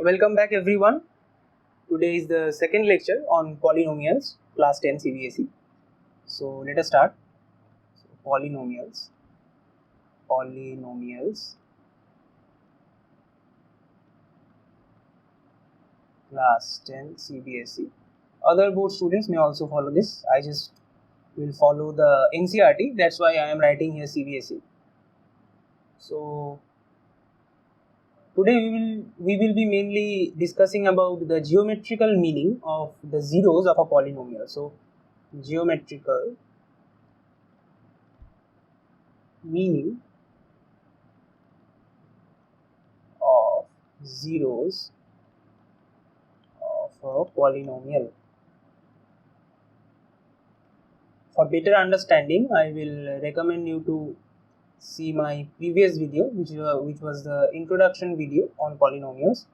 Welcome back everyone. Today is the second lecture on polynomials, class 10 CBSE. So let us start. Polynomials, class 10 CBSE. Other board students may also follow this. I just will follow the NCERT. That's why I am writing here CBSE. So today we will be mainly discussing about the geometrical meaning of the zeros of a polynomial. So geometrical meaning of zeros of a polynomial. For better understanding, I will recommend you to see my previous video, which was the introduction video on polynomials,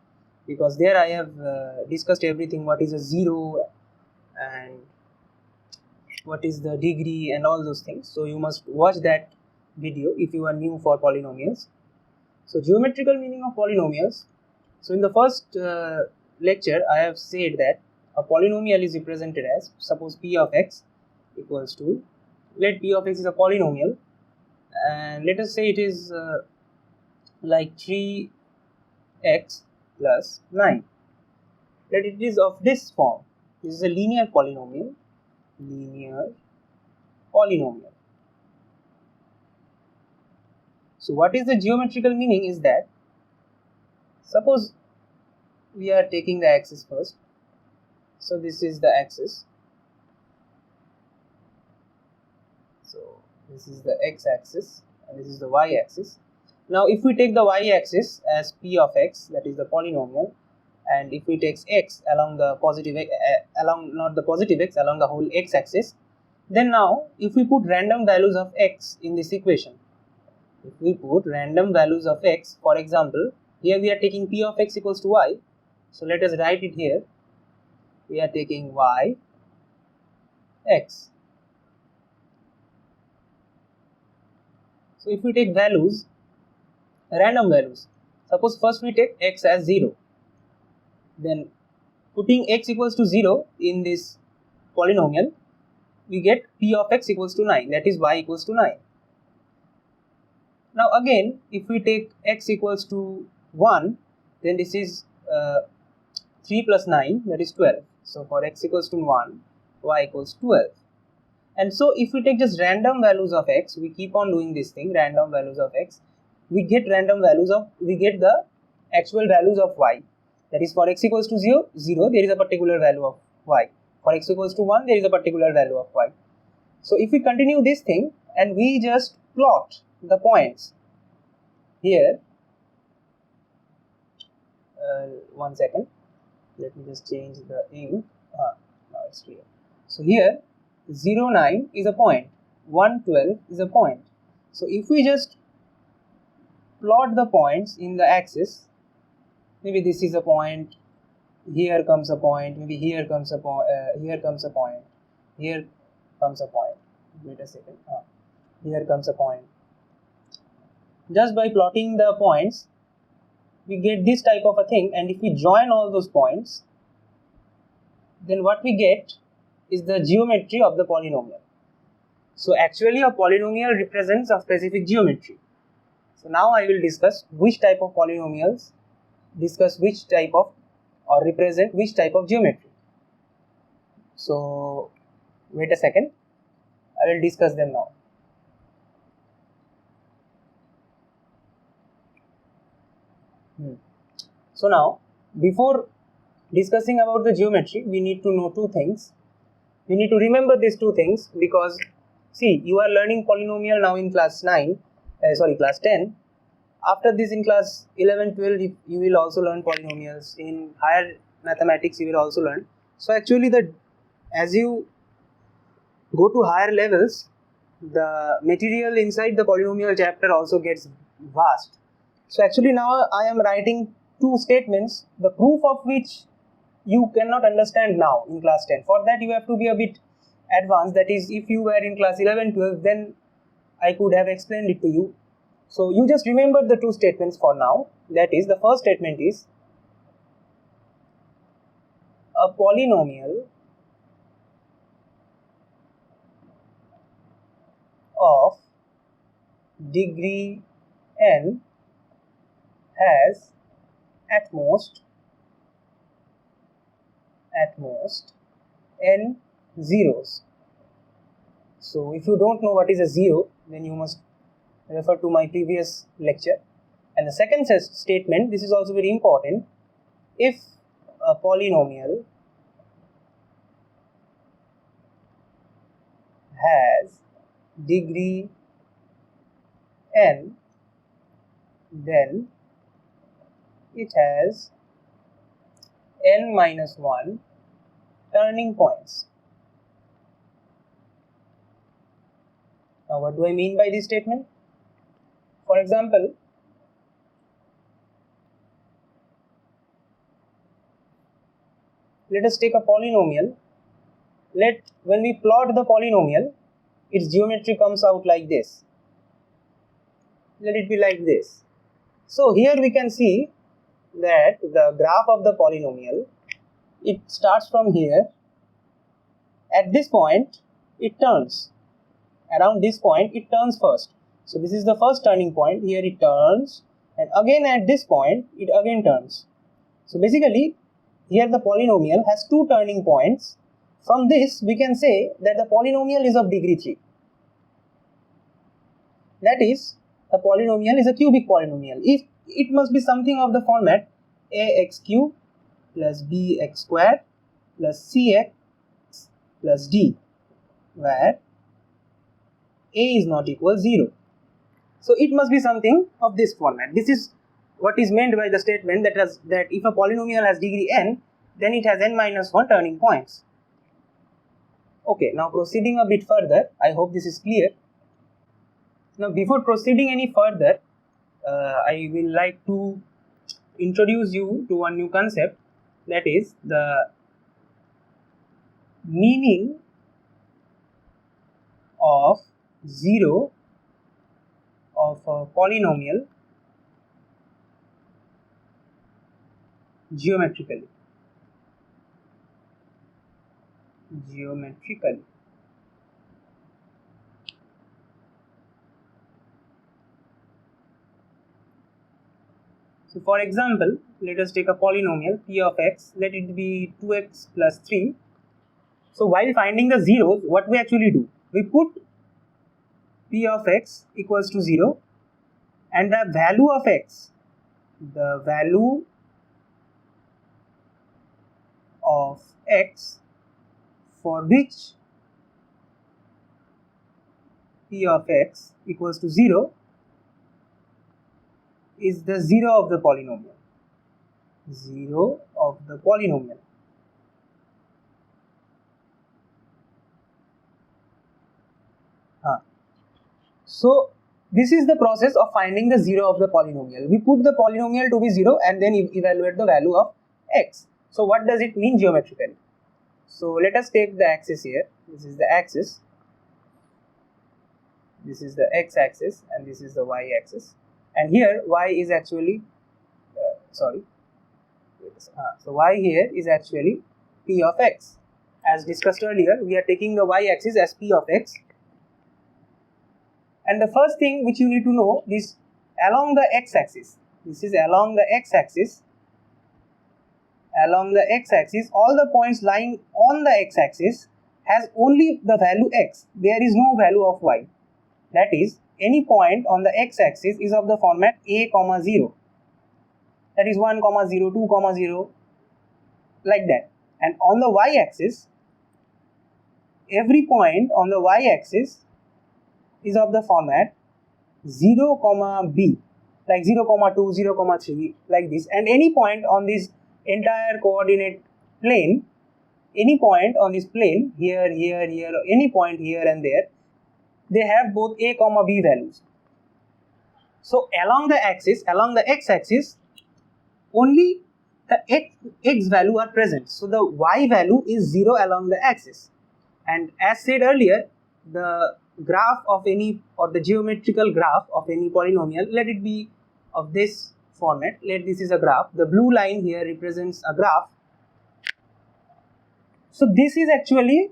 because there I have discussed everything: what is a zero and what is the degree and all those things. So you must watch that video if you are new for polynomials. So geometrical meaning of polynomials. So in the first lecture, I have said that a polynomial is represented as, suppose p of x equals to, let p of x is a polynomial, and let us say it is like 3x plus 9. Let it is of this form. This is a linear polynomial. So what is the geometrical meaning is that, suppose we are taking the axis first. So this is the axis. So this is the x-axis and this is the y-axis. Now if we take the y-axis as p of x, that is the polynomial, and if we take x along the positive along the whole x-axis, then now if we put random values of x in this equation, for example, here we are taking p of x equals to y. So let us write it here. We are taking y x. So if we take values, random values, suppose first we take x as 0, then putting x equals to 0 in this polynomial, we get p of x equals to 9, that is y equals to 9. Now again, if we take x equals to 1, then this is 3 plus 9, that is 12. So for x equals to 1, y equals 12. And so if we take just random values of x, we keep on doing this thing, random values of x, we get the actual values of y. That is, for x equals to 0, there is a particular value of y. For x equals to 1, there is a particular value of y. So if we continue this thing and we just plot the points here, one second, let me just change the ink. Now it's clear. So here 0, 9 is a point, 1, 12 is a point. So if we just plot the points in the axis, maybe this is a point, here comes a point, maybe here comes a point, here comes a point, here comes a point. Wait a second. Here comes a point. Just by plotting the points, we get this type of a thing, and if we join all those points, then what we get is the geometry of the polynomial. So actually a polynomial represents a specific geometry. So now I will discuss which type of polynomials represent which type of geometry. So wait a second, I will discuss them now. So now, before discussing about the geometry, we need to know two things. We need to remember these two things, because see, you are learning polynomial now in class 10. After this, in class 11, 12, you will also learn polynomials. In higher mathematics, you will also learn. So actually, as you go to higher levels, the material inside the polynomial chapter also gets vast. So actually now I am writing two statements, the proof of which you cannot understand now in class 10. For that you have to be a bit advanced. That is, if you were in class 11, 12, then I could have explained it to you. So you just remember the two statements for now. That is, the first statement is a polynomial of degree n has at most n zeros. So if you don't know what is a zero, then you must refer to my previous lecture. And the second statement, this is also very important. If a polynomial has degree n, then it has n minus 1 turning points. Now what do I mean by this statement? For example, let us take a polynomial. When we plot the polynomial, its geometry comes out like this. Let it be like this. So here we can see that the graph of the polynomial, it starts from here. At this point, it turns. Around this point, it turns first. So this is the first turning point. Here it turns, and again at this point, it again turns. So basically, here the polynomial has two turning points. From this, we can say that the polynomial is of degree 3. That is, the polynomial is a cubic polynomial. If it must be something of the format ax cube plus bx squared plus cx plus d, where a is not equal 0. So it must be something of this format. This is what is meant by the statement that if a polynomial has degree n, then it has n minus 1 turning points. Okay, now proceeding a bit further, I hope this is clear. Now before proceeding any further, I will like to introduce you to one new concept, that is the meaning of 0 of a polynomial geometrically. So for example, let us take a polynomial p of x, let it be 2x plus 3. So while finding the zeros, what we actually do? We put p of x equals to 0 and the value of x, for which p of x equals to 0 is the 0 of the polynomial. So this is the process of finding the 0 of the polynomial. We put the polynomial to be 0 and then evaluate the value of x. So what does it mean geometrically? So let us take the axis here. This is the axis. This is the x-axis and this is the y-axis. And here y is actually, so y here is actually p of x. As discussed earlier, we are taking the y-axis as p of x. And the first thing which you need to know is along the x-axis. This is along the x-axis. Along the x-axis, all the points lying on the x-axis has only the value x. There is no value of y. That is, any point on the x-axis is of the format a, 0. That is 1, 0, 2, 0, like that. And on the y-axis, every point on the y-axis is of the format 0, b, like 0, 2, 0, 3, like this. And any point on this entire coordinate plane, any point on this plane, here, any point here and there, they have both a, b values. So along the x-axis, only the x value are present. So the y value is 0 along the axis. And as said earlier, the graph of any, or the geometrical graph of any polynomial, let it be of this format. This is a graph. The blue line here represents a graph. So this is actually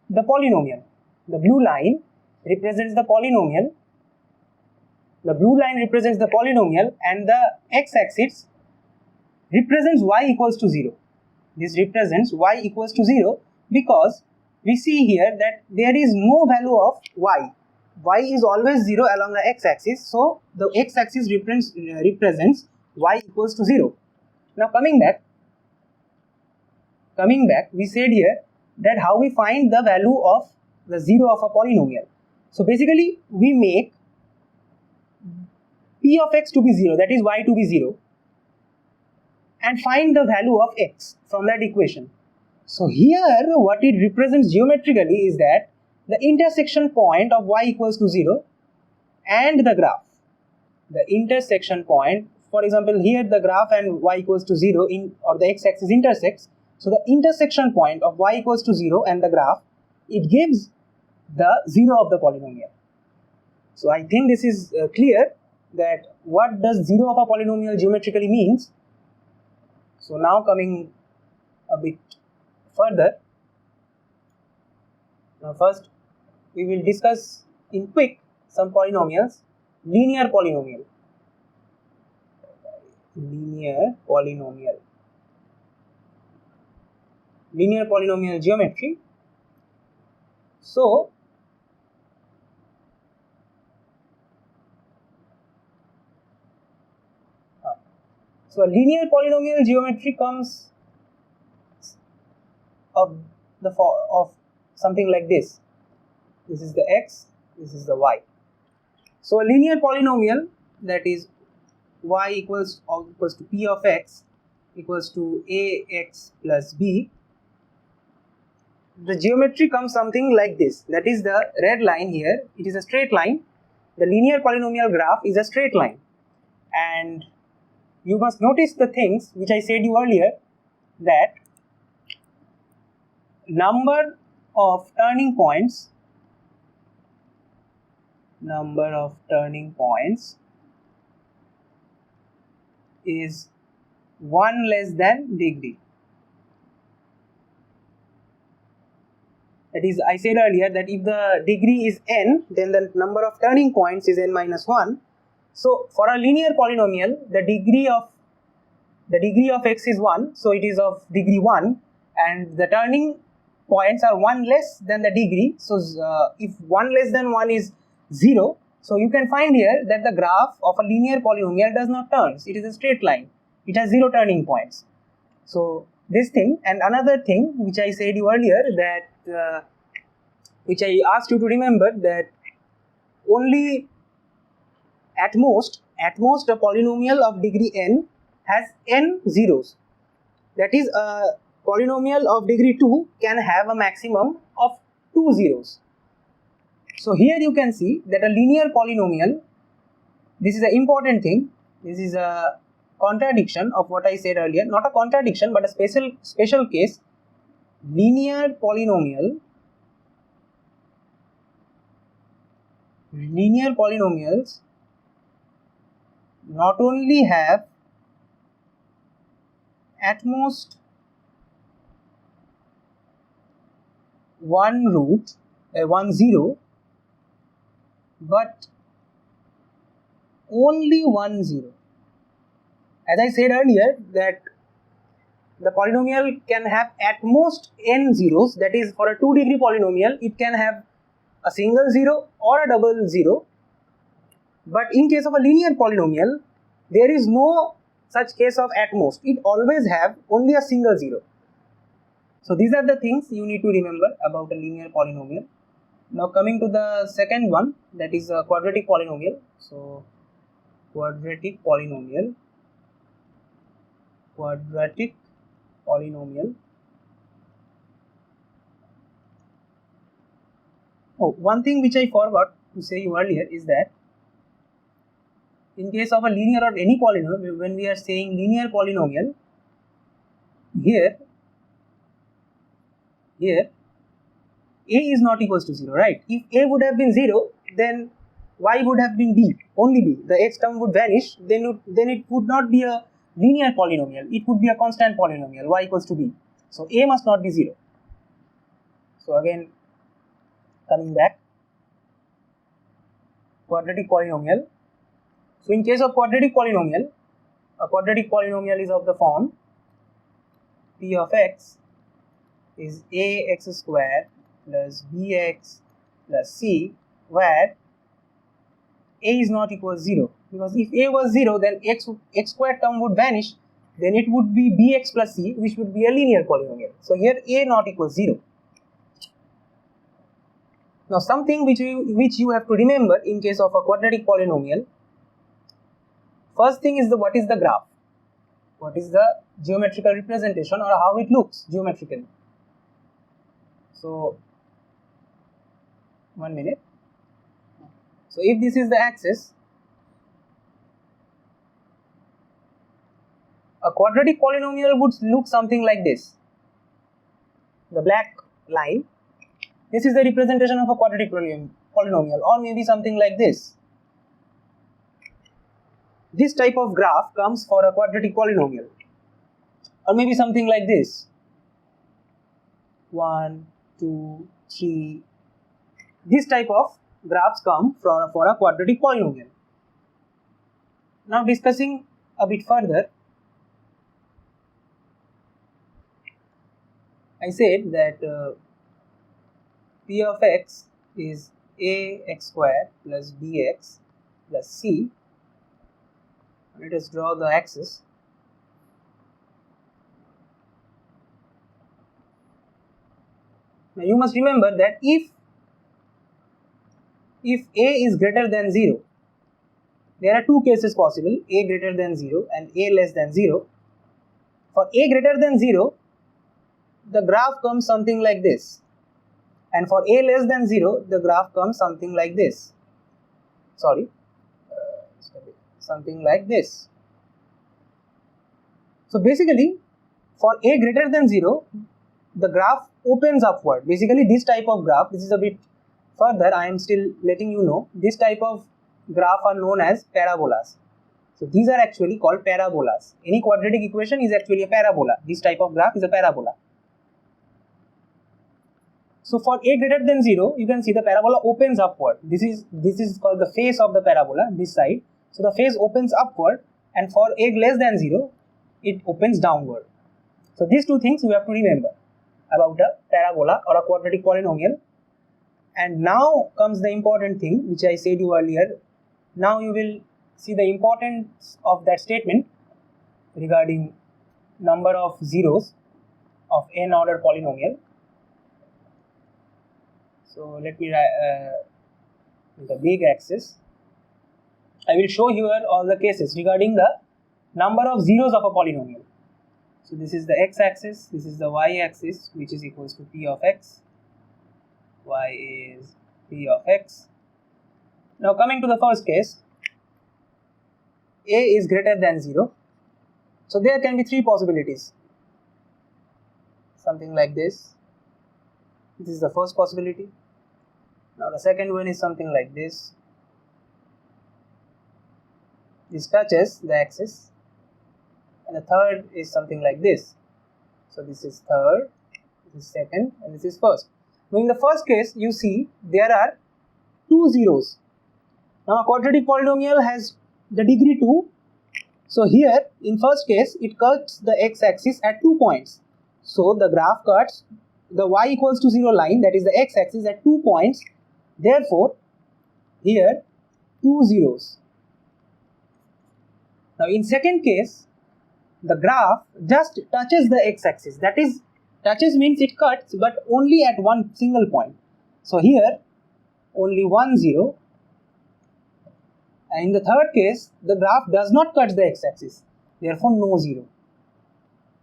the polynomial. The blue line represents the polynomial. The blue line represents the polynomial, and the x-axis represents y equals to 0. This represents y equals to 0 because we see here that there is no value of y. Y is always 0 along the x-axis, so the x-axis represents y equals to 0. Now coming back, we said here that how we find the value of the 0 of a polynomial. So basically we make p of x to be 0, that is y to be 0, and find the value of x from that equation. So here what it represents geometrically is that the intersection point of y equals to 0 and the graph. The intersection point, for example here the graph and y equals to 0 or the x-axis intersects. So the intersection point of y equals to 0 and the graph, it gives the 0 of the polynomial. So I think this is clear that what does 0 of a polynomial geometrically means. So now coming a bit further, now first we will discuss in quick some polynomials. Linear polynomial. Linear polynomial geometry. So a linear polynomial geometry comes of something like this. This is the x, this is the y. So a linear polynomial, that is y equals to p of x equals to ax plus b. The geometry comes something like this. That is the red line here. It is a straight line. The linear polynomial graph is a straight line, and you must notice the things which I said you earlier, that number of turning points is 1 less than degree. That is, I said earlier that if the degree is n, then the number of turning points is n minus 1. So for a linear polynomial, the degree of x is 1, so it is of degree 1, and the turning points are 1 less than the degree. So if 1 less than 1 is 0, so you can find here that the graph of a linear polynomial does not turn. It is a straight line. It has 0 turning points. So this thing, and another thing which I said you earlier, that which I asked you to remember, that only at most a polynomial of degree n has n zeros. That is, a polynomial of degree 2 can have a maximum of 2 zeros. So here you can see that a linear polynomial, this is an important thing, this is a contradiction of what I said earlier, not a contradiction but a special case. Linear polynomials not only have at most one root, one zero, but only 1 0. As I said earlier, that the polynomial can have at most n zeros. That is, for a 2-degree polynomial, it can have a single 0 or a double 0. But in case of a linear polynomial, there is no such case of at most. It always have only a single 0. So these are the things you need to remember about a linear polynomial. Now coming to the second one, that is a quadratic polynomial. So quadratic polynomial. Oh, one thing which I forgot to say you earlier is that in case of a linear or any polynomial, when we are saying linear polynomial, here a is not equals to 0, right? If a would have been 0, then y would have been b, only b. The x term would vanish, then it would not be a linear polynomial, it would be a constant polynomial, y equals to b. So a must not be 0. So again, coming back, quadratic polynomial. So in case of quadratic polynomial, a quadratic polynomial is of the form p of x is ax square plus bx plus c, where a is not equal to 0, because if a was 0, then x square term would vanish, then it would be bx plus c, which would be a linear polynomial. So here a not equal to 0. Now something which you have to remember in case of a quadratic polynomial, first thing is what is the graph, what is the geometrical representation, or how it looks geometrically. So 1 minute. So if this is the axis, a quadratic polynomial would look something like this. The black line, this is the representation of a quadratic polynomial, or maybe something like this. This type of graph comes for a quadratic polynomial, or maybe something like this. 1, 2, 3. This type of graphs come for a quadratic polynomial. Now discussing a bit further, I said that p of x is ax square plus bx plus c. Let us draw the axis. Now you must remember that if a is greater than 0, there are two cases possible, a greater than 0 and a less than 0. For a greater than 0, the graph comes something like this, and for a less than 0, the graph comes something like this. Something like this. So basically, for a greater than 0, the graph opens upward. Basically, this type of graph, this is a bit further, I am still letting you know, this type of graph are known as parabolas. So these are actually called parabolas. Any quadratic equation is actually a parabola. This type of graph is a parabola. So for a greater than 0, you can see the parabola opens upward. This is called the face of the parabola, this side. So the face opens upward, and for a less than 0, it opens downward. So these two things you have to remember about a parabola or a quadratic polynomial. And now comes the important thing which I said you earlier. Now you will see the importance of that statement regarding number of zeros of n order polynomial. So let me the big axis. I will show here all the cases regarding the number of zeros of a polynomial. So this is the x-axis, this is the y-axis, which is equals to p of x. Y is p of x. Now coming to the first case, a is greater than 0. So there can be three possibilities. Something like this. This is the first possibility. Now the second one is something like this. This touches the axis. And the third is something like this. So this is third, this is second, and this is first. Now in the first case, you see there are two zeros. Now a quadratic polynomial has the degree 2. So here in first case, it cuts the x-axis at 2 points. So the graph cuts the y equals to 0 line, that is the x-axis, at 2 points. Therefore, here 2 zeros. Now in second case, the graph just touches the x-axis. That is, touches means it cuts, but only at one single point. So here only 1 0. And in the third case, the graph does not cut the x-axis. Therefore no 0.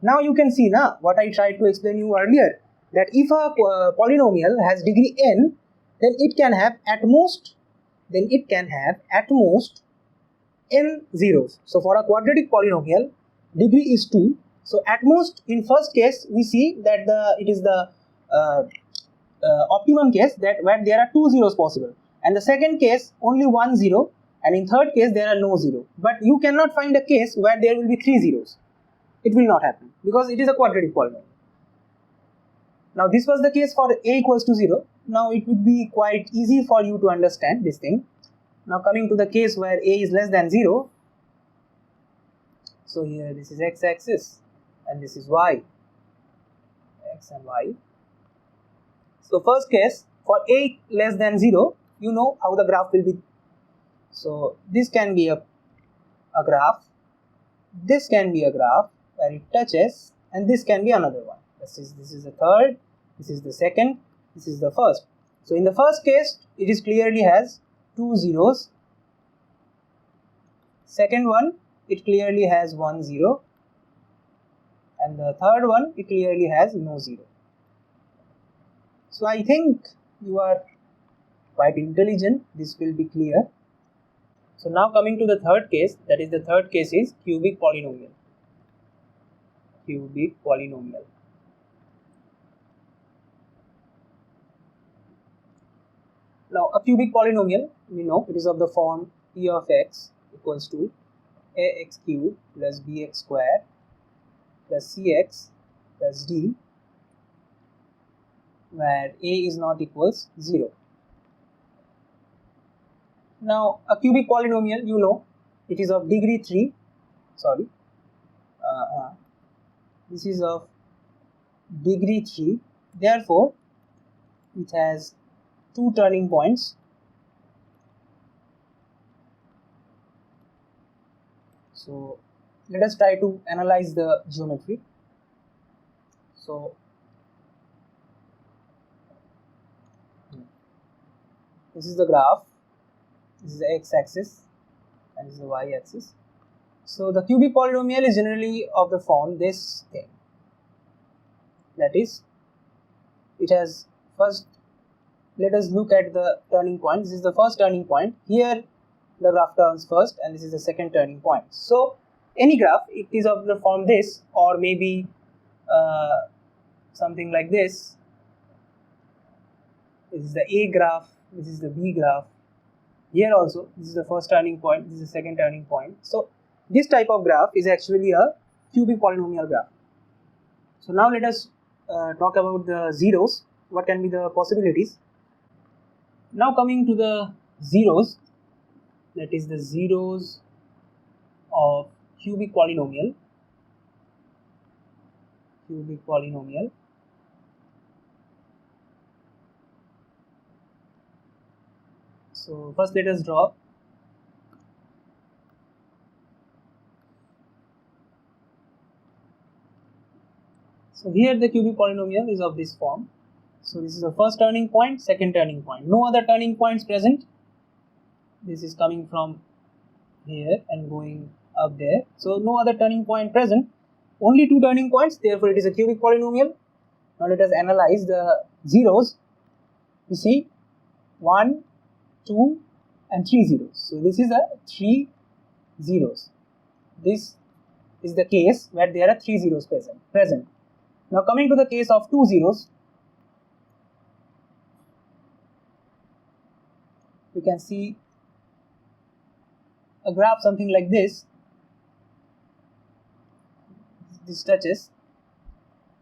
Now you can see now what I tried to explain you earlier, that if a polynomial has degree n, then it can have at most n zeros. So for a quadratic polynomial, degree is 2. So at most in first case we see that it is the optimum case, that where there are 2 zeros possible, and the second case only 1 0, and in third case there are no 0. But you cannot find a case where there will be 3 zeros. It will not happen because it is a quadratic polynomial. Now this was the case for a equals to 0. Now it would be quite easy for you to understand this thing. Now coming to the case where a is less than 0, so here this is x-axis and this is y, x and y. So first case, for a less than 0, you know how the graph will be. So this can be a graph, this can be a graph where it touches, and this can be another one. This is the third, this is the second, this is the first. So in the first case, it is clearly has 2 zeros. Second one, it clearly has 1 0, and the third one, it clearly has no 0. So I think you are quite intelligent, this will be clear. So now coming to the third case, that is the third case is cubic polynomial. Cubic polynomial. Now a cubic polynomial, we know it is of the form p of x equals to ax cube plus bx square plus cx plus d, where a is not equals 0. Now a cubic polynomial, you know, it is of degree 3, this is of degree 3, therefore it has 2 turning points. So let us try to analyze the geometry. So this is the graph, this is the x-axis and this is the y-axis. So the cubic polynomial is generally of the form this thing, that is, it has first, let us look at the turning point. This is the first turning point, here the graph turns first and this is the second turning point. So any graph, it is of the form this, or maybe something like this. This is the A graph, this is the B graph. Here also, this is the first turning point, this is the second turning point. So this type of graph is actually a cubic polynomial graph. So now let us talk about the zeros. What can be the possibilities? Now coming to the zeros, that is the zeros of cubic polynomial. Cubic polynomial. So first let us draw. So here the cubic polynomial is of this form. So this is the first turning point, second turning point. No other turning points present. This is coming from here and going up there. So no other turning point present. Only 2 turning points. Therefore, it is a cubic polynomial. Now let us analyze the zeros. You see 1, 2 and 3 zeros. So this is a 3 zeros. This is the case where there are 3 zeros present. Now coming to the case of 2 zeros, you can see a graph something like this. This touches.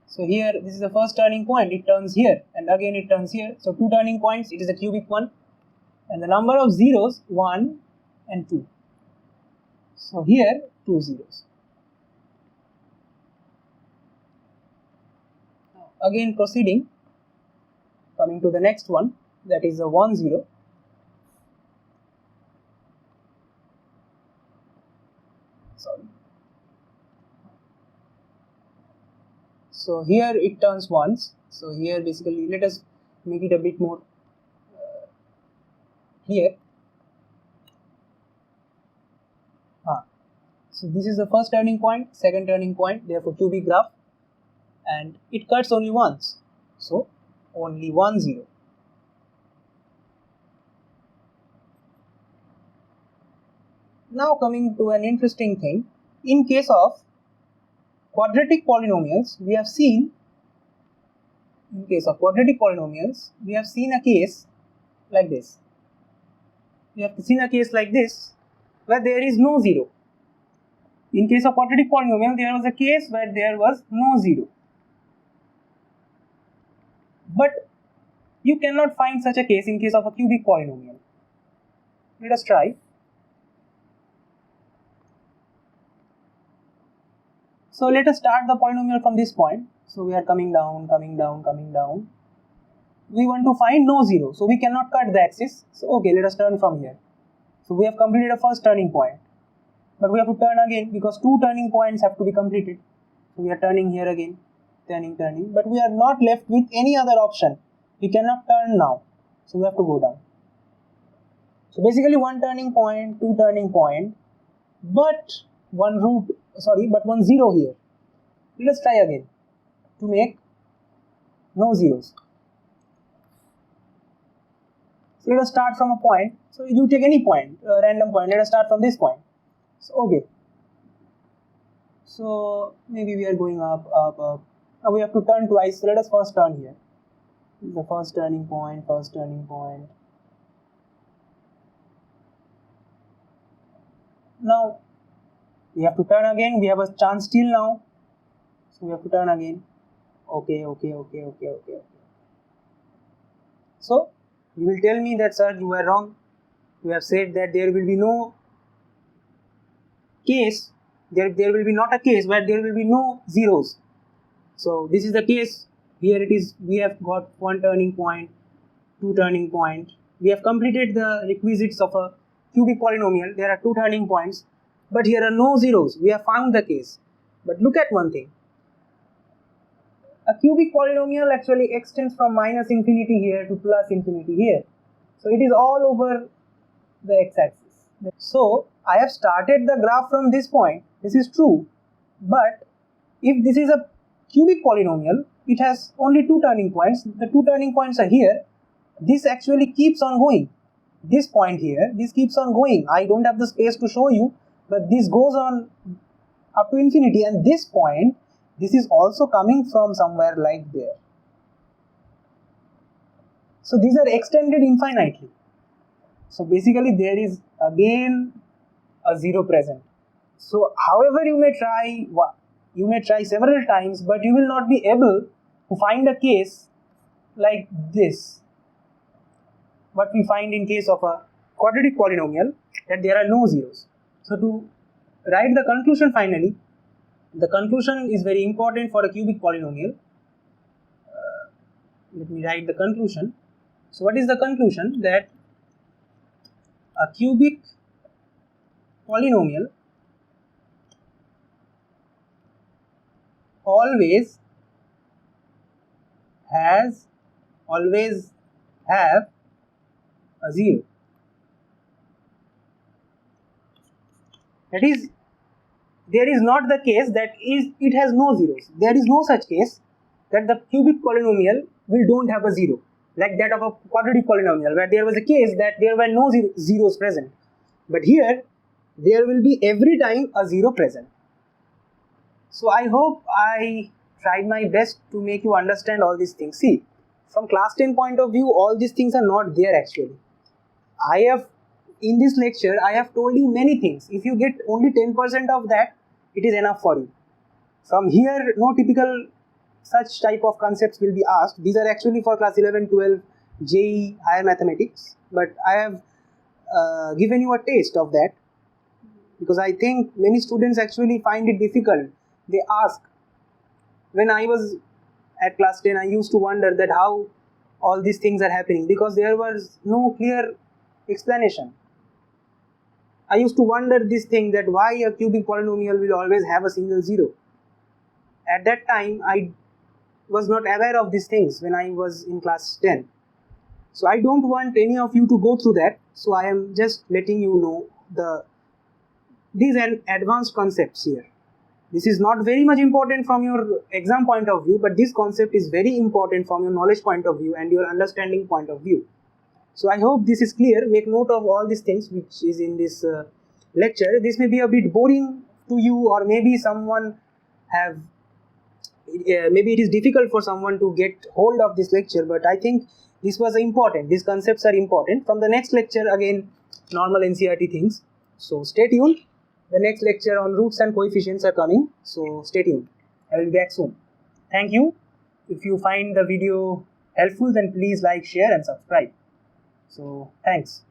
So here this is the first turning point, it turns here and again it turns here. So 2 turning points, it is a cubic one, and the number of zeros 1 and 2. So here 2 zeros. Again proceeding, coming to the next one, that is a 1 0. So here it turns once. So here basically, let us make it a bit more clear. So this is the first turning point, second turning point, therefore cubic graph, and it cuts only once. So only 1 0. Now coming to an interesting thing, in case of quadratic polynomials, we have seen a case like this. We have seen a case like this where there is no 0. In case of quadratic polynomial, there was a case where there was no 0. But you cannot find such a case in case of a cubic polynomial. Let us try. So let us start the polynomial from this point. So we are coming down, coming down, coming down. We want to find no zero, so we cannot cut the axis. So okay, let us turn from here. So we have completed a first turning point, but we have to turn again because two turning points have to be completed. So we are turning here again, turning, but we are not left with any other option. We cannot turn now, so we have to go down. So basically one turning point, two turning point, but one zero here. Let us try again to make no zeros. So let us start from a point. So you take any point, a random point. Let us start from this point. So okay. So maybe we are going up, up, up. Now we have to turn twice. So let us first turn here. This is the first turning point, first turning point. Now we have to turn again. We have a chance still now. So we have to turn again. Okay. So you will tell me that, sir, you were wrong. You have said that there will be no case, there will be not a case where there will be no zeros. So this is the case. Here it is. We have got one turning point, two turning point. We have completed the requisites of a cubic polynomial. There are two turning points, but here are no zeros. We have found the case. But look at one thing. A cubic polynomial actually extends from minus infinity here to plus infinity here. So it is all over the x-axis. So I have started the graph from this point. This is true. But if this is a cubic polynomial, it has only two turning points. The two turning points are here. This actually keeps on going. This point here, this keeps on going. I don't have the space to show you, but this goes on up to infinity, and this point, this is also coming from somewhere like there. So these are extended infinitely. So basically there is again a zero present. So however you may try several times, but you will not be able to find a case like this. What we find in case of a quadratic polynomial, that there are no zeros. So to write the conclusion finally, the conclusion is very important for a cubic polynomial. Let me write the conclusion. So what is the conclusion? That a cubic polynomial always have a zero. That is, there is not the case that it has no zeros. There is no such case that the cubic polynomial don't have a zero, like that of a quadratic polynomial, where there was a case that there were no zeros present. But here, there will be every time a zero present. So I hope I tried my best to make you understand all these things. See, from class 10 point of view, all these things are not there actually. In this lecture, I have told you many things. If you get only 10% of that, it is enough for you. From here, no typical such type of concepts will be asked. These are actually for class 11, 12, JEE, higher mathematics. But I have given you a taste of that, because I think many students actually find it difficult. They ask, when I was at class 10, I used to wonder that how all these things are happening, because there was no clear explanation. I used to wonder this thing, that why a cubic polynomial will always have a single zero. At that time, I was not aware of these things when I was in class 10. So I don't want any of you to go through that. So I am just letting you know these advanced concepts here. This is not very much important from your exam point of view, but this concept is very important from your knowledge point of view and your understanding point of view. So I hope this is clear. Make note of all these things which is in this lecture. This may be a bit boring to you, or maybe maybe it is difficult for someone to get hold of this lecture, but I think this was important. These concepts are important. From the next lecture, again, normal NCERT things. So stay tuned. The next lecture on roots and coefficients are coming. So stay tuned. I will be back soon. Thank you. If you find the video helpful, then please like, share and subscribe. So thanks.